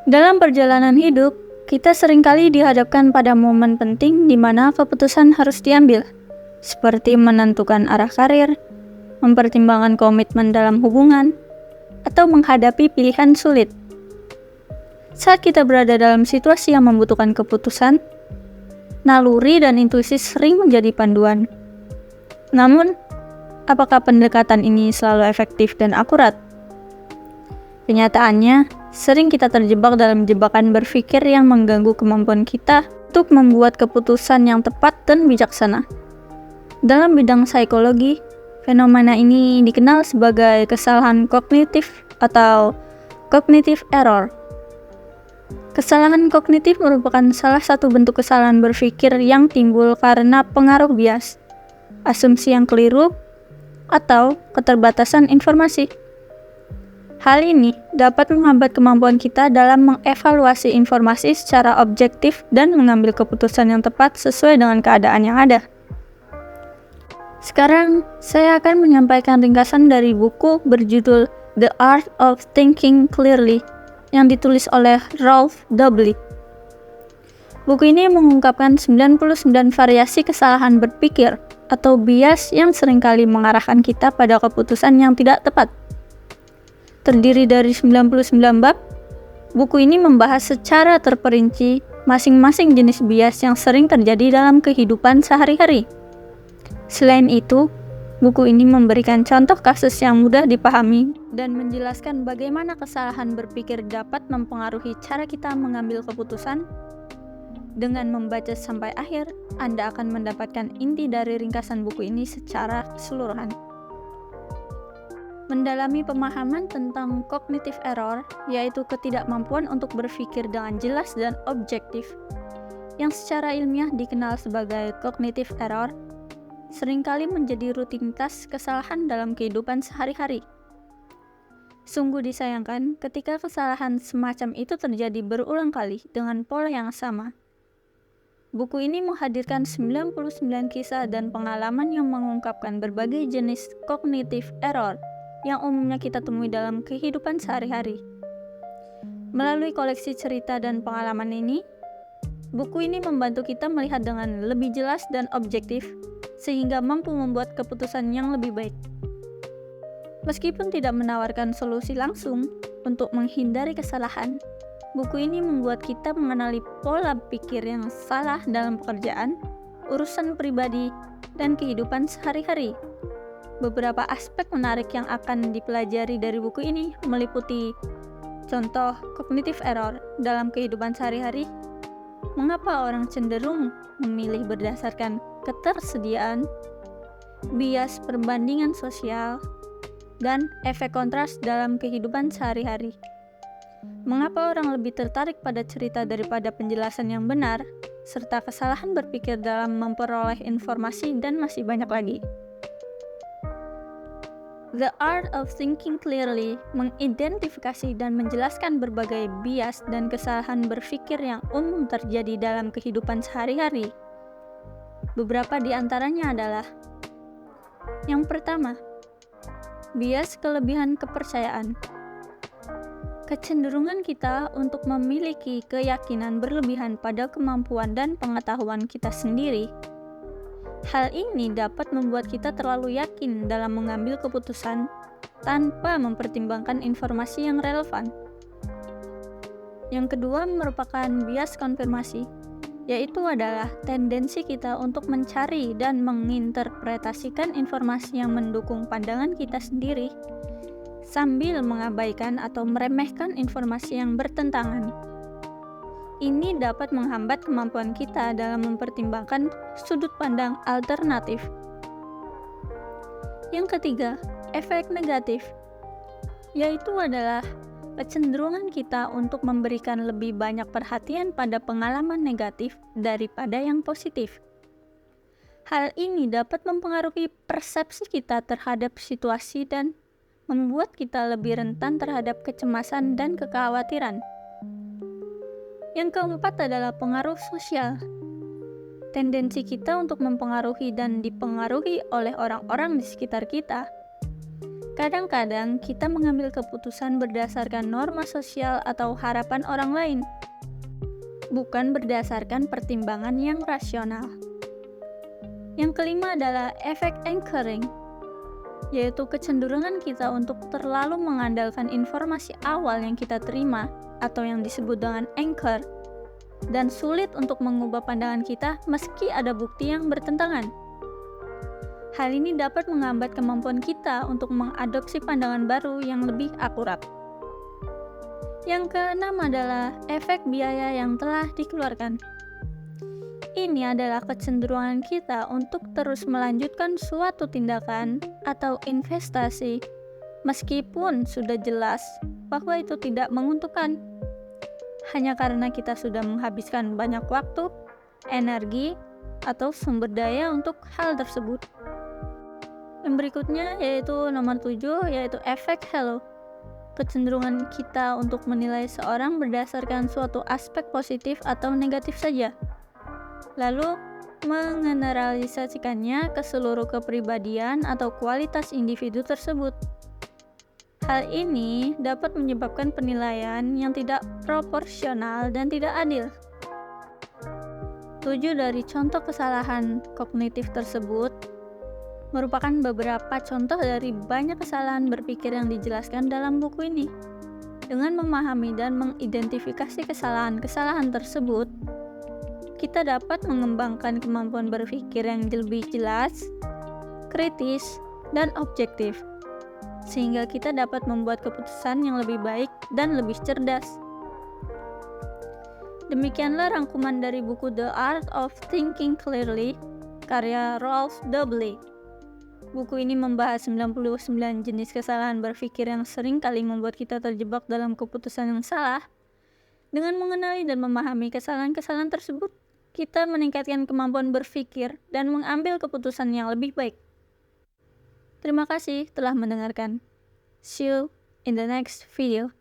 Dalam perjalanan hidup, kita seringkali dihadapkan pada momen penting di mana keputusan harus diambil, seperti menentukan arah karir, mempertimbangkan komitmen dalam hubungan, atau menghadapi pilihan sulit. Saat kita berada dalam situasi yang membutuhkan keputusan, naluri dan intuisi sering menjadi panduan. Namun, apakah pendekatan ini selalu efektif dan akurat? Kenyataannya, sering kita terjebak dalam jebakan berpikir yang mengganggu kemampuan kita untuk membuat keputusan yang tepat dan bijaksana. Dalam bidang psikologi, fenomena ini dikenal sebagai kesalahan kognitif atau cognitive error. Kesalahan kognitif merupakan salah satu bentuk kesalahan berpikir yang timbul karena pengaruh bias, asumsi yang keliru, atau keterbatasan informasi. Hal ini dapat menghambat kemampuan kita dalam mengevaluasi informasi secara objektif dan mengambil keputusan yang tepat sesuai dengan keadaan yang ada. Sekarang, saya akan menyampaikan ringkasan dari buku berjudul The Art of Thinking Clearly yang ditulis oleh Ralph W. Buku ini mengungkapkan 99 variasi kesalahan berpikir atau bias yang seringkali mengarahkan kita pada keputusan yang tidak tepat. Terdiri dari 99 bab, buku ini membahas secara terperinci masing-masing jenis bias yang sering terjadi dalam kehidupan sehari-hari. Selain itu, buku ini memberikan contoh kasus yang mudah dipahami dan menjelaskan bagaimana kesalahan berpikir dapat mempengaruhi cara kita mengambil keputusan. Dengan membaca sampai akhir, Anda akan mendapatkan inti dari ringkasan buku ini secara keseluruhan. Mendalami pemahaman tentang cognitive error, yaitu ketidakmampuan untuk berpikir dengan jelas dan objektif, yang secara ilmiah dikenal sebagai cognitive error, seringkali menjadi rutinitas kesalahan dalam kehidupan sehari-hari. Sungguh disayangkan ketika kesalahan semacam itu terjadi berulang kali dengan pola yang sama. Buku ini menghadirkan 99 kisah dan pengalaman yang mengungkapkan berbagai jenis cognitive error yang umumnya kita temui dalam kehidupan sehari-hari. Melalui koleksi cerita dan pengalaman ini, buku ini membantu kita melihat dengan lebih jelas dan objektif, sehingga mampu membuat keputusan yang lebih baik. Meskipun tidak menawarkan solusi langsung untuk menghindari kesalahan, buku ini membuat kita mengenali pola pikir yang salah dalam pekerjaan, urusan pribadi, dan kehidupan sehari-hari. Beberapa aspek menarik yang akan dipelajari dari buku ini meliputi contoh cognitive error dalam kehidupan sehari-hari, mengapa orang cenderung memilih berdasarkan ketersediaan, bias perbandingan sosial, dan efek kontras dalam kehidupan sehari-hari. Mengapa orang lebih tertarik pada cerita daripada penjelasan yang benar, serta kesalahan berpikir dalam memperoleh informasi, dan masih banyak lagi. The Art of Thinking Clearly mengidentifikasi dan menjelaskan berbagai bias dan kesalahan berpikir yang umum terjadi dalam kehidupan sehari-hari. Beberapa di antaranya adalah: yang pertama, bias kelebihan kepercayaan. Kecenderungan kita untuk memiliki keyakinan berlebihan pada kemampuan dan pengetahuan kita sendiri. Hal ini dapat membuat kita terlalu yakin dalam mengambil keputusan tanpa mempertimbangkan informasi yang relevan. Yang kedua merupakan bias konfirmasi, yaitu adalah tendensi kita untuk mencari dan menginterpretasikan informasi yang mendukung pandangan kita sendiri, sambil mengabaikan atau meremehkan informasi yang bertentangan. Ini dapat menghambat kemampuan kita dalam mempertimbangkan sudut pandang alternatif. Yang ketiga, efek negatif, yaitu adalah kecenderungan kita untuk memberikan lebih banyak perhatian pada pengalaman negatif daripada yang positif. Hal ini dapat mempengaruhi persepsi kita terhadap situasi dan membuat kita lebih rentan terhadap kecemasan dan kekhawatiran. Yang keempat adalah pengaruh sosial. Tendensi kita untuk mempengaruhi dan dipengaruhi oleh orang-orang di sekitar kita. Kadang-kadang kita mengambil keputusan berdasarkan norma sosial atau harapan orang lain, bukan berdasarkan pertimbangan yang rasional. Yang kelima adalah efek anchoring, yaitu kecenderungan kita untuk terlalu mengandalkan informasi awal yang kita terima atau yang disebut dengan anchor, dan sulit untuk mengubah pandangan kita meski ada bukti yang bertentangan. Hal ini dapat menghambat kemampuan kita untuk mengadopsi pandangan baru yang lebih akurat. Yang keenam adalah efek biaya yang telah dikeluarkan. Ini adalah kecenderungan kita untuk terus melanjutkan suatu tindakan atau investasi meskipun sudah jelas bahwa itu tidak menguntungkan. Hanya karena kita sudah menghabiskan banyak waktu, energi, atau sumber daya untuk hal tersebut. Yang berikutnya yaitu nomor 7, yaitu efek halo. Kecenderungan kita untuk menilai seorang berdasarkan suatu aspek positif atau negatif saja, lalu mengeneralisasikannya ke seluruh kepribadian atau kualitas individu tersebut. Hal ini dapat menyebabkan penilaian yang tidak proporsional dan tidak adil. 7 dari contoh kesalahan kognitif tersebut merupakan beberapa contoh dari banyak kesalahan berpikir yang dijelaskan dalam buku ini. Dengan memahami dan mengidentifikasi kesalahan-kesalahan tersebut, kita dapat mengembangkan kemampuan berpikir yang lebih jelas, kritis, dan objektif, sehingga kita dapat membuat keputusan yang lebih baik dan lebih cerdas. Demikianlah rangkuman dari buku The Art of Thinking Clearly, karya Rolf Dobley. Buku ini membahas 99 jenis kesalahan berpikir yang sering kali membuat kita terjebak dalam keputusan yang salah. Dengan mengenali dan memahami kesalahan-kesalahan tersebut, kita meningkatkan kemampuan berpikir dan mengambil keputusan yang lebih baik. Terima kasih telah mendengarkan. See you in the next video.